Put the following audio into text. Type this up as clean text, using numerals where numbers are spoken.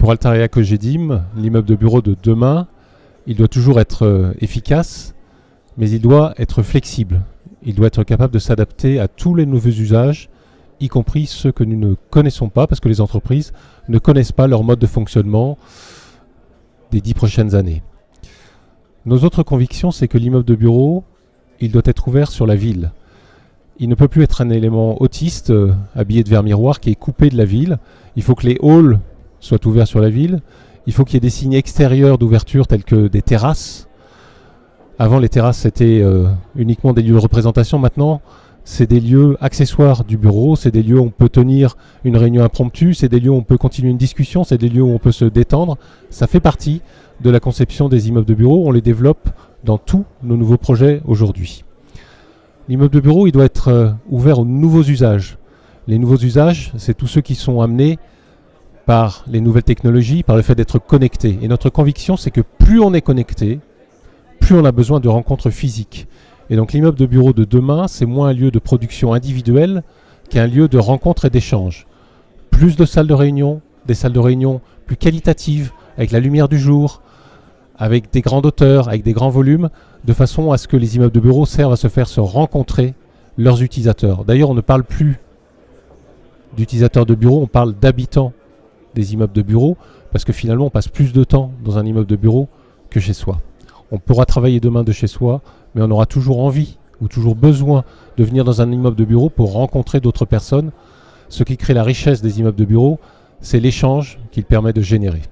Pour Altaria Cogedim, l'immeuble de bureau de demain, il doit toujours être efficace, mais il doit être flexible. Il doit être capable de s'adapter à tous les nouveaux usages, y compris ceux que nous ne connaissons pas, parce que les entreprises ne connaissent pas leur mode de fonctionnement des 10 prochaines années. Nos autres convictions, c'est que l'immeuble de bureau, il doit être ouvert sur la ville. Il ne peut plus être un élément autiste, habillé de verre miroir, qui est coupé de la ville. Il faut que les halls soient ouverts sur la ville. Il faut qu'il y ait des signes extérieurs d'ouverture tels que des terrasses. Avant, les terrasses, c'était uniquement des lieux de représentation. Maintenant, c'est des lieux accessoires du bureau. C'est des lieux où on peut tenir une réunion impromptue. C'est des lieux où on peut continuer une discussion. C'est des lieux où on peut se détendre. Ça fait partie de la conception des immeubles de bureau. On les développe dans tous nos nouveaux projets aujourd'hui. L'immeuble de bureau, il doit être ouvert aux nouveaux usages. Les nouveaux usages, c'est tous ceux qui sont amenés par les nouvelles technologies, par le fait d'être connecté. Et notre conviction, c'est que plus on est connecté, plus on a besoin de rencontres physiques. Et donc l'immeuble de bureau de demain, c'est moins un lieu de production individuelle qu'un lieu de rencontre et d'échange. Plus de salles de réunion, des salles de réunion plus qualitatives, avec la lumière du jour, avec des grandes hauteurs, avec des grands volumes, de façon à ce que les immeubles de bureau servent à se faire se rencontrer leurs utilisateurs. D'ailleurs, on ne parle plus d'utilisateurs de bureau, on parle d'habitants des immeubles de bureau, parce que finalement, on passe plus de temps dans un immeuble de bureau que chez soi. On pourra travailler demain de chez soi, mais on aura toujours envie ou toujours besoin de venir dans un immeuble de bureau pour rencontrer d'autres personnes. Ce qui crée la richesse des immeubles de bureau, c'est l'échange qu'il permet de générer.